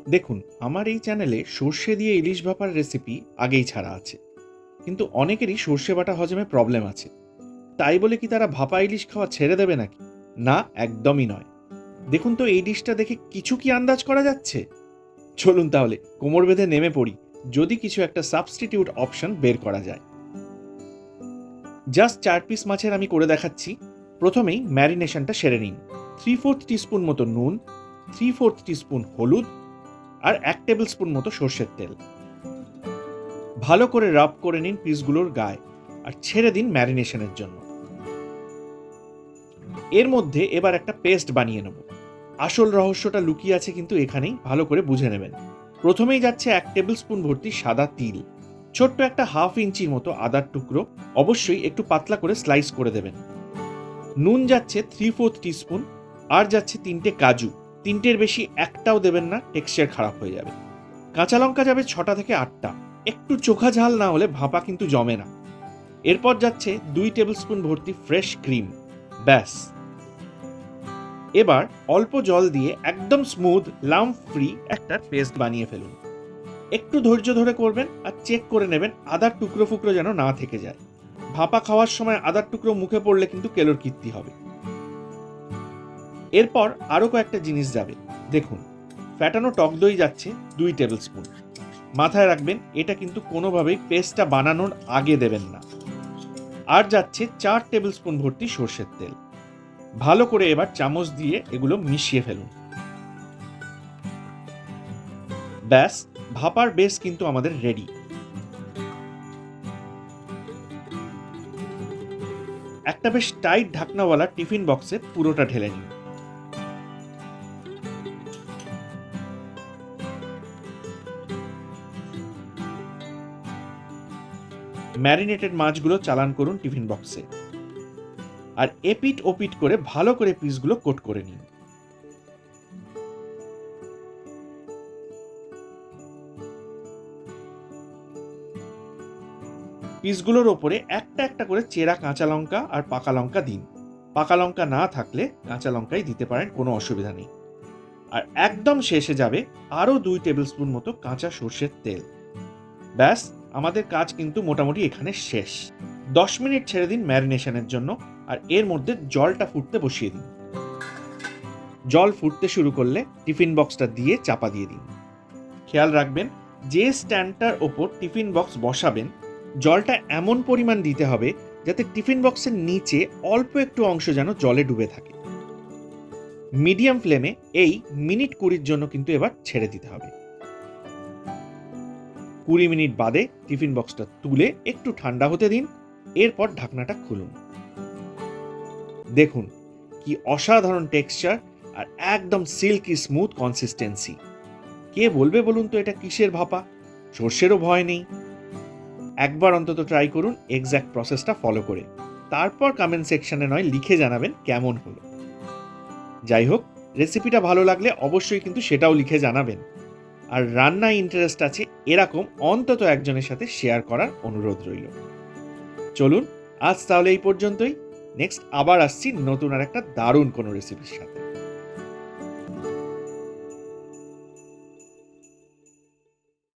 দেখুন, আমার এই চ্যানেলে সর্ষে দিয়ে ইলিশ ভাপার রেসিপি আগেই ছাড়া আছে, কিন্তু অনেকেরই সর্ষে বাটা হজমে প্রবলেম আছে। তাই বলে কি তারা ভাপা ইলিশ খাওয়া ছেড়ে দেবে নাকি? না, একদমই নয়। দেখুন তো, এই ডিশটা দেখে কিছু কি আন্দাজ করা যাচ্ছে? চলুন তাহলে কোমর বেঁধে নেমে পড়ি, যদি কিছু একটা সাবস্টিটিউট অপশন বের করা যায়। জাস্ট 4 পিস মাছের আমি করে দেখাচ্ছি। প্রথমেই ম্যারিনেশনটা সেরে নিন। 3/4 টিস্পুন মতো নুন, 3/4 টিস্পুন হলুদ, আর 1 টেবিল স্পুন মতো সর্ষের তেল। ভালো করে রাব করে নিন পিসগুলোর গায়ে, আর ছেড়ে দিন ম্যারিনেশনের জন্য। এর মধ্যে এবার একটা পেস্ট বানিয়ে নেব। আসল রহস্যটা লুকিয়ে আছে কিন্তু এখানেই, ভালো করে বুঝে নেবেন। প্রথমেই যাচ্ছে 1 টেবিল স্পুন ভর্তি সাদা তিল, ছোট্ট একটা 1/2 ইঞ্চির মতো আদার টুকরো, অবশ্যই একটু পাতলা করে স্লাইস করে দেবেন। নুন যাচ্ছে 3/4 টিস্পুন, আর যাচ্ছে 3টে কাজু। 3টের বেশি একটাও দেবেন না, টেক্সচার খারাপ হয়ে যাবে। কাঁচা লঙ্কা যাবে 6টা থেকে 8টা, একটু চোখা ঝাল না হলে ভাপা কিন্তু জমে না। এরপর যাচ্ছে 2 টেবিল স্পুন ভর্তি ফ্রেশ ক্রিম। ব্যাস, এবার অল্প জল দিয়ে একদম স্মুথ লাম্প ফ্রি একটা পেস্ট বানিয়ে ফেলুন। একটু ধৈর্য ধরে করবেন, আর চেক করে নেবেন আদার টুকরো ফুকরো যেন না থেকে যায়। ভাপা খাওয়ার সময় আদার টুকরো মুখে পড়লে কিন্তু কেলোর কীর্তি হবে। এরপর আরও কয়েকটা জিনিস যাবে। দেখুন, ফ্যাটানো টক দই যাচ্ছে 2 টেবিল স্পুন। মাথায় রাখবেন, এটা কিন্তু কোনোভাবেই পেস্টটা বানানোর আগে দেবেন না। আর যাচ্ছে 4 টেবিল স্পুন ভর্তি সর্ষের তেল। ভালো করে এবার চামচ দিয়ে এগুলো মিশিয়ে ফেলুন। ব্যাস, ভাপার বেস কিন্তু আমাদের রেডি। একটা বেশ টাইট ঢাকনাওয়ালা টিফিন বক্সে পুরোটা ঢেলে নিন। ম্যারিনেটেড মাছগুলো চালান করুন টিফিন বক্সে, আর এপিট ওপিট করে ভালো করে পিসগুলো কোট করে নিন। পিসগুলোর ওপরে একটা একটা করে চেরা কাঁচা লঙ্কা আর পাকা লঙ্কা দিন। পাকা লঙ্কা না থাকলে কাঁচা লঙ্কাই দিতে পারেন, কোনো অসুবিধা নেই। আর একদম শেষে যাবে আরও 2 টেবিল স্পুন মতো কাঁচা সর্ষের তেল। ব্যাস, আমাদের কাজ কিন্তু মোটামুটি এখানে শেষ। 10 মিনিট ছেড়ে দিন ম্যারিনেশনের জন্য, আর এর মধ্যে জলটা ফুটতে বসিয়ে দিন। জল ফুটতে শুরু করলে টিফিন বক্সটা দিয়ে চাপা দিয়ে দিন। খেয়াল রাখবেন, যে স্ট্যান্ডটার ওপর টিফিন বক্স বসাবেন, জলটা এমন পরিমাণ দিতে হবে যাতে টিফিন বক্সের নিচে অল্প একটু অংশ যেন জলে ডুবে থাকে। মিডিয়াম ফ্লেমে এই মিনিট 20 জন্য কিন্তু এবার ছেড়ে দিতে হবে। 20 মিনিট বাদে টিফিন বক্সটা তুলে একটু ঠান্ডা হতে দিন। এরপর ঢাকনাটা খুলুন। দেখুন কি অসাধারণ টেক্সচার, আর একদম সিল্কি স্মুথ কনসিস্টেন্সি। কে বলবে বলুন তো এটা কিসের ভাপা? সর্ষেরও ভয় নেই। একবার অন্তত ট্রাই করুন এক্স্যাক্ট প্রসেসটা ফলো করে। তারপর কমেন্ট সেকশনে নয় লিখে জানাবেন কেমন হলো। যাই হোক, রেসিপিটা ভালো লাগলে অবশ্যই কিন্তু সেটাও লিখে জানাবেন। আর রান্নায় ইন্টারেস্ট আছে এরকম অন্তত একজনের সাথে শেয়ার করার অনুরোধ রইল। চলুন, আজ তাহলে এই পর্যন্তই। নেক্সট আবার আসছি নতুন আর একটা দারুণ কোনো রেসিপির সাথে।